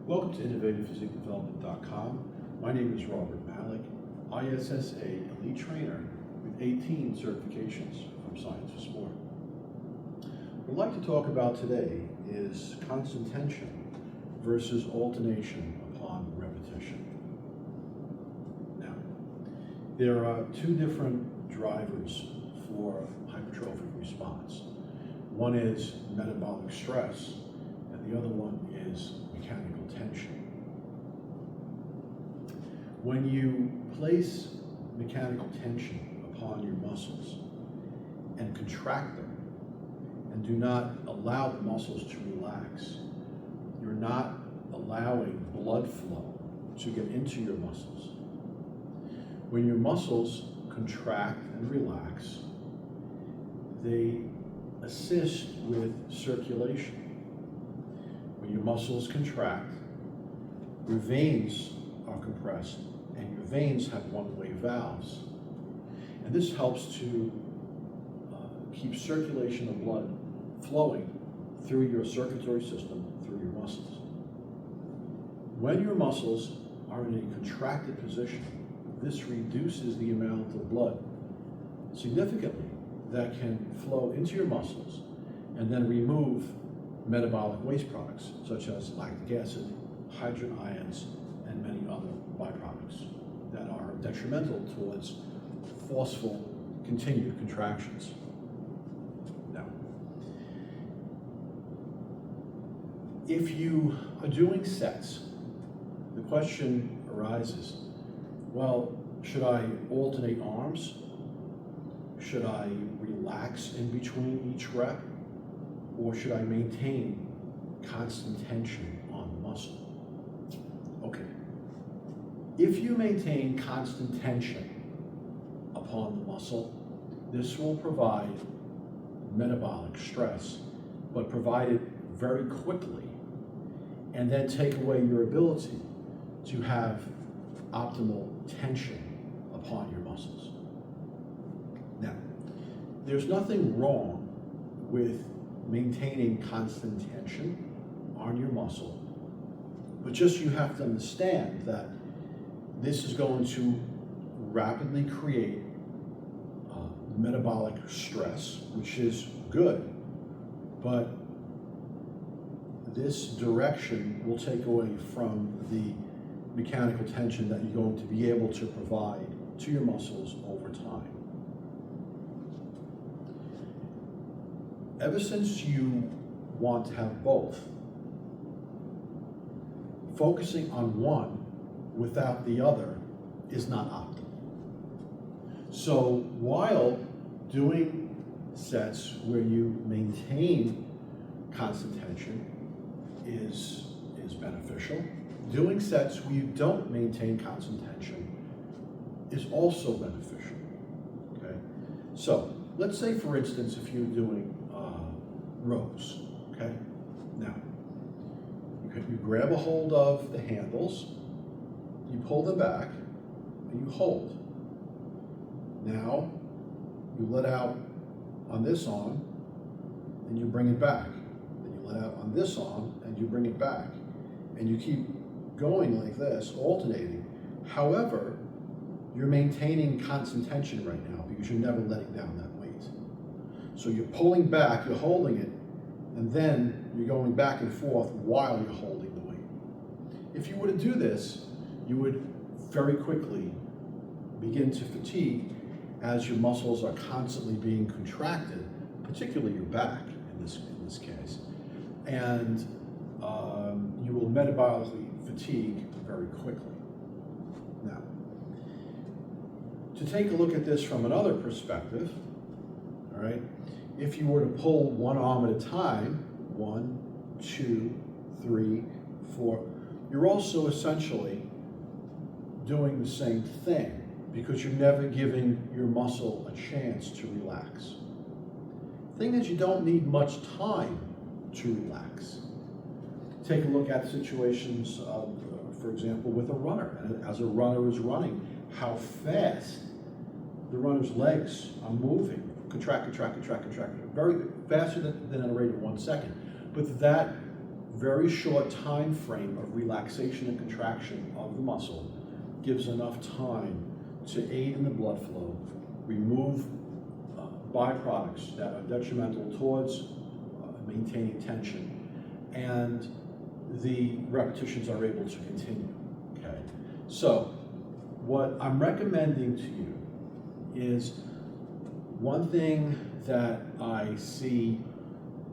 Welcome to InnovativePhysiqueDevelopment.com. My name is Robert Malik, ISSA Elite Trainer with 18 certifications from Science for Sport. What I'd like to talk about today is constant tension versus alternation upon repetition. Now, there are two different drivers for hypertrophic response. One is metabolic stress, and the other one is mechanical tension. When you place mechanical tension upon your muscles and contract them and do not allow the muscles to relax, you're not allowing blood flow to get into your muscles. When your muscles contract and relax, they assist with circulation. When your muscles contract, your veins are compressed, and your veins have one-way valves. And this helps to keep circulation of blood flowing through your circulatory system, through your muscles. When your muscles are in a contracted position, this reduces the amount of blood significantly that can flow into your muscles and then remove metabolic waste products such as lactic acid, hydrogen ions, and many other byproducts that are detrimental towards forceful continued contractions. Now, if you are doing sets, the question arises, well, should I alternate arms? Should I relax in between each rep? Or should I maintain constant tension on the muscle? Okay. If you maintain constant tension upon the muscle, this will provide metabolic stress, but provide it very quickly, and then take away your ability to have optimal tension upon your muscles. Now, there's nothing wrong with maintaining constant tension on your muscle, but just you have to understand that this is going to rapidly create metabolic stress, which is good, but this direction will take away from the mechanical tension that you're going to be able to provide to your muscles over time. Ever since you want to have both, focusing on one without the other is not optimal. So while doing sets where you maintain constant tension is beneficial, doing sets where you don't maintain constant tension is also beneficial. Okay? So let's say, for instance, if you're doing rows, okay? Now, you grab a hold of the handles, you pull them back, and you hold. Now, you let out on this arm, and you bring it back. Then you let out on this arm, and you bring it back. And you keep going like this, alternating. However, you're maintaining constant tension right now because you're never letting down that weight. So you're pulling back, you're holding it, and then you're going back and forth while you're holding the weight. If you were to do this, you would very quickly begin to fatigue as your muscles are constantly being contracted, particularly your back in this case. And you will metabolically fatigue very quickly. Now, to take a look at this from another perspective, all right, if you were to pull one arm at a time, 1, 2, 3, 4, you're also essentially doing the same thing because you're never giving your muscle a chance to relax. The thing is, you don't need much time to relax. Take a look at situations, for example, with a runner. As a runner is running, how fast the runner's legs are moving. Contract, very faster than a rate of 1 second. But that very short time frame of relaxation and contraction of the muscle gives enough time to aid in the blood flow, remove byproducts that are detrimental towards maintaining tension, and the repetitions are able to continue, okay? So what I'm recommending to you is one thing that I see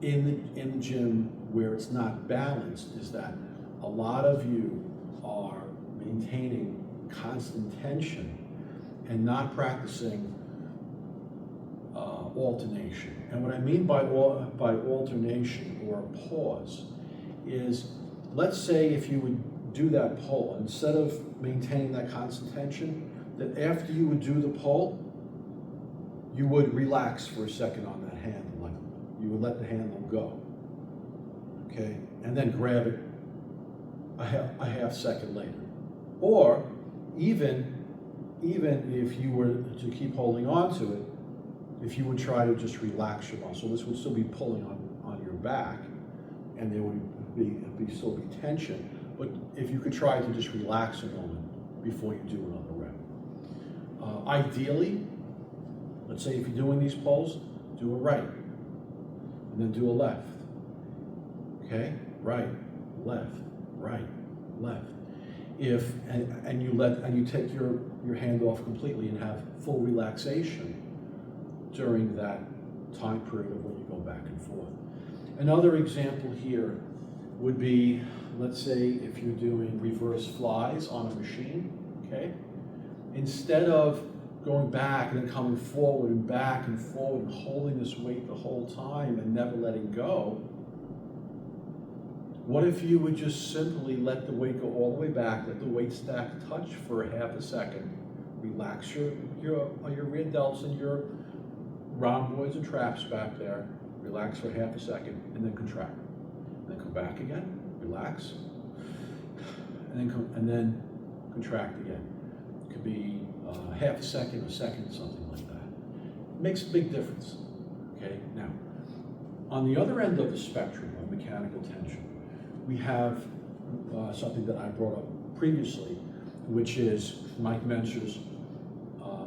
in the gym where it's not balanced is that a lot of you are maintaining constant tension and not practicing alternation. And what I mean by alternation or a pause is, let's say if you would do that pull, instead of maintaining that constant tension, that after you would do the pull, you would relax for a second on that handle, like you would let the handle go, okay? And then grab it a half second later. Or even if you were to keep holding on to it, if you would try to just relax your muscle, this would still be pulling on your back, and there would still be tension. But if you could try to just relax a moment before you do another rep. Ideally, let's say if you're doing these pulls, do a right, and then do a left. Okay, right, left, right, left. And you take your hand off completely and have full relaxation during that time period of when you go back and forth. Another example here would be, let's say if you're doing reverse flies on a machine, okay? Instead of going back and then coming forward and back and forward and holding this weight the whole time and never letting go, what if you would just simply let the weight go all the way back, let the weight stack touch for a half a second, relax your rear delts and your rhomboids and traps back there, relax for half a second, and then contract. And then come back again, relax, and then contract again. It could be half a second, something like that. It makes a big difference, okay? Now, on the other end of the spectrum of mechanical tension, we have something that I brought up previously, which is Mike Mentzer's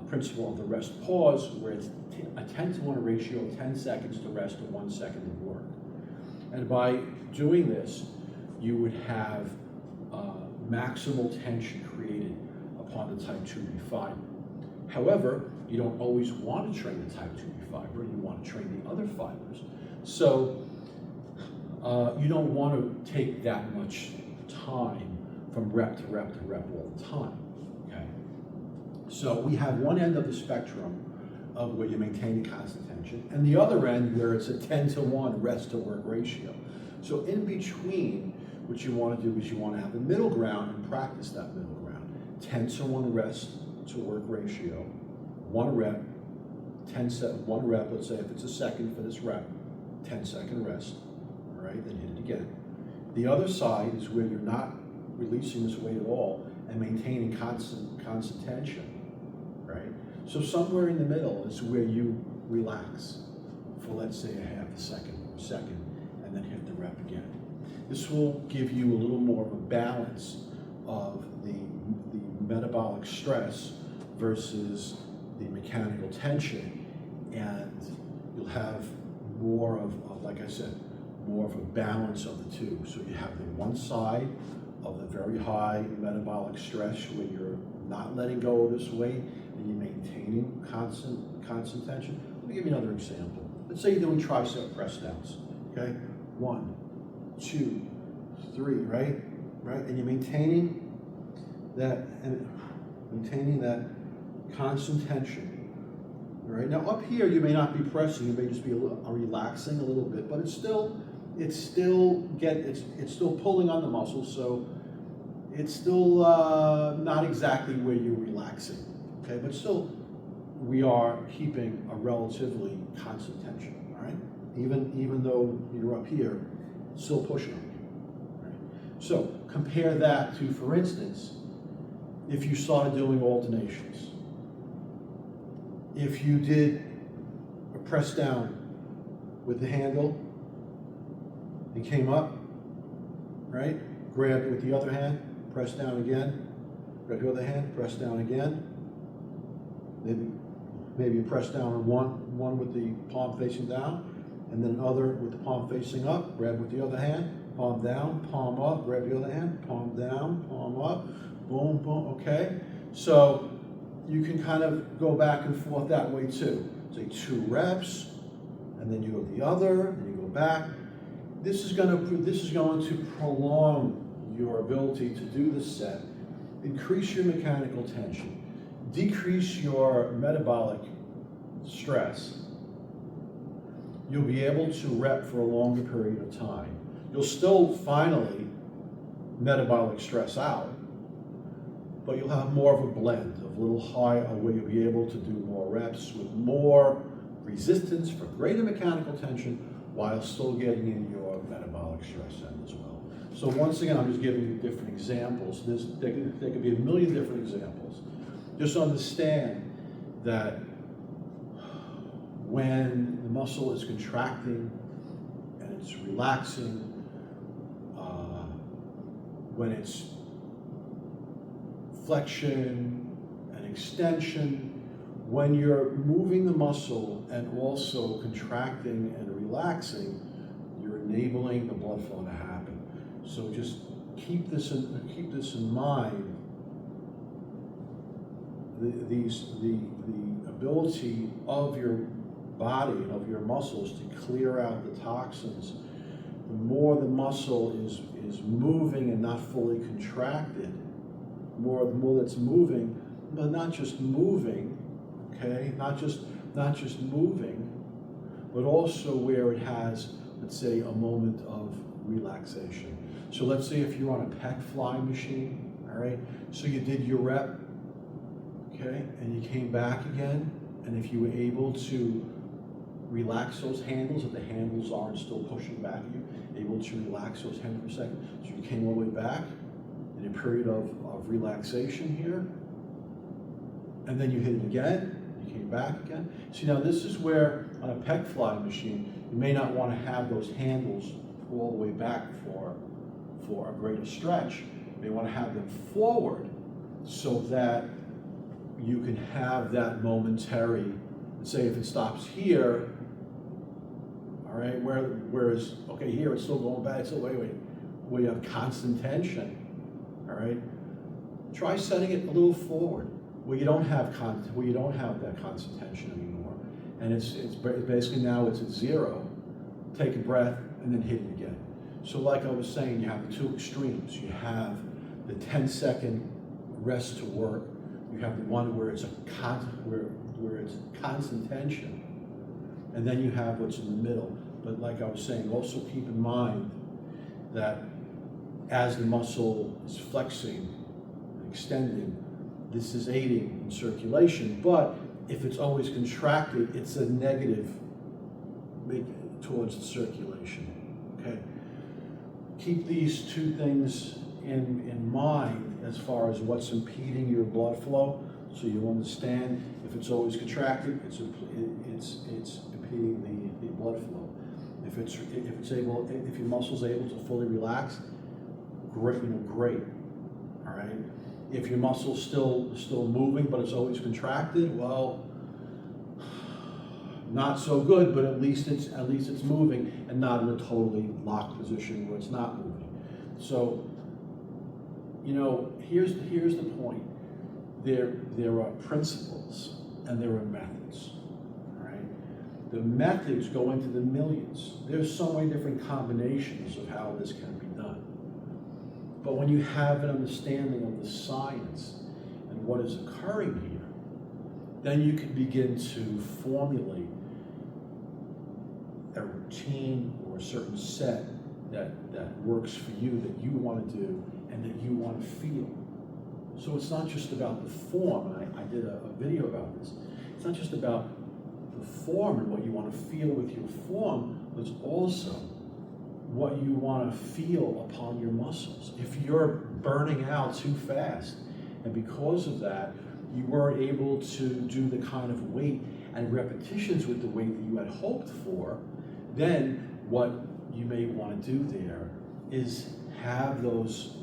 principle of the rest pause, where it's a 10-to-1 ratio of 10 seconds to rest to 1 second of work. And by doing this, you would have maximal tension created upon the type 2B fiber. However, you don't always want to train the type 2B fiber, you want to train the other fibers. So you don't want to take that much time from rep to rep to rep all the time, okay? So we have one end of the spectrum of where you're maintaining constant tension, and the other end where it's a 10-to-1 rest to work ratio. So in between, what you want to do is you want to have a middle ground and practice that middle ground. 10-to-1 rest to work ratio, 1 rep, 1 rep, let's say if it's a second for this rep, 10-second rest, all right, then hit it again. The other side is where you're not releasing this weight at all and maintaining constant tension, right? So somewhere in the middle is where you relax for, let's say, a half a second, and then hit the rep again. This will give you a little more of a balance of the metabolic stress versus the mechanical tension, and you'll have more of, like I said, more of a balance of the two. So you have the one side of the very high metabolic stress where you're not letting go of this weight and you're maintaining constant tension. Let me give you another example. Let's say you're doing tricep press downs, okay? 1, 2, 3, right? And you're maintaining that constant tension. All right. Now up here, you may not be pressing; you may just be relaxing a little bit, but it's still pulling on the muscles, so it's still not exactly where you're relaxing. Okay, but still, we are keeping a relatively constant tension. All right, even though you're up here, still pushing on you. All right. So compare that to, for instance, if you started doing alternations. If you did a press down with the handle and came up right? Grab it with the other hand, press down again. Grab the other hand, press down again. Maybe you press down on one with the palm facing down, and then other with the palm facing up. Grab with the other hand, palm down, palm up. Grab the other hand, palm down, palm up. Boom, boom, okay? So you can kind of go back and forth that way too. Say 2 reps, and then you go the other, and you go back. This is going to prolong your ability to do the set, increase your mechanical tension, decrease your metabolic stress. You'll be able to rep for a longer period of time. You'll still finally metabolic stress out, but you'll have more of a blend of a little high where you'll be able to do more reps with more resistance for greater mechanical tension while still getting in your metabolic stress end as well. So once again, I'm just giving you different examples. There could be a million different examples. Just understand that when the muscle is contracting and it's relaxing, when it's flexion and extension, when you're moving the muscle and also contracting and relaxing, you're enabling the blood flow to happen. So just keep this in mind. The ability of your body and of your muscles to clear out the toxins. The more the muscle is moving and not fully contracted, the more that's moving, but not just moving, okay, not just moving, but also where it has, let's say, a moment of relaxation. So let's say if you're on a pec fly machine, all right, so you did your rep, okay, and you came back again, and if you were able to relax those handles, if the handles aren't still pushing back at you, able to relax those hands for a second, so you came all the way back in a period of relaxation here, and then you hit it again, you came back again. See, now this is where on a pec fly machine, you may not want to have those handles all the way back for a greater stretch. You may want to have them forward so that you can have that momentary, let's say if it stops here, all right, whereas, okay, here it's still going back, so wait, we have constant tension, all right? Try setting it a little forward where you don't have that constant tension anymore. And it's basically now it's at 0. Take a breath and then hit it again. So like I was saying, you have the 2 extremes. You have the 10-second rest to work. You have the one where it's where it's constant tension, and then you have what's in the middle. But like I was saying, also keep in mind that as the muscle is flexing and extending, this is aiding in circulation. But if it's always contracted, it's a negative towards the circulation. Okay. Keep these 2 things in mind as far as what's impeding your blood flow, so you understand if it's always contracted, it's impeding the blood flow. If your muscle's able to fully relax, great, great. All right. If your muscle's still moving but it's always contracted, well, not so good. But at least it's moving and not in a totally locked position where it's not moving. So, here's the point. There are principles and there are methods. All right. The methods go into the millions. There's so many different combinations of how this can be done. But when you have an understanding of the science and what is occurring here, then you can begin to formulate a routine or a certain set that works for you, that you want to do and that you want to feel. So it's not just about the form, and I did a video about this. It's not just about the form and what you want to feel with your form, but it's also what you want to feel upon your muscles. If you're burning out too fast, and because of that, you weren't able to do the kind of weight and repetitions with the weight that you had hoped for, then what you may want to do there is have those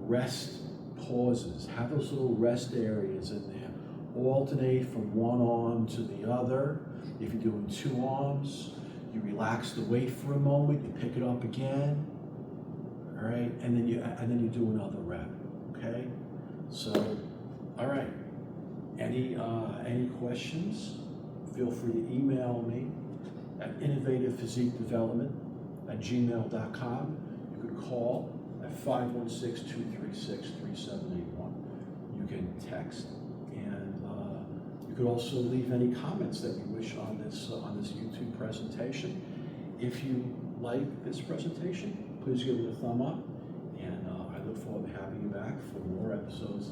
rest pauses, have those little rest areas in there. Alternate from one arm to the other. If you're doing 2 arms, you relax the weight for a moment, you pick it up again, all right, and then you do another rep, okay? So, all right, any questions? Feel free to email me at innovativephysiquedevelopment@gmail.com. You could call at 516-236-3781. You can text, and you could also leave any comments that you wish on this YouTube presentation. If you like this presentation, please give it a thumb up, and I look forward to having you back for more episodes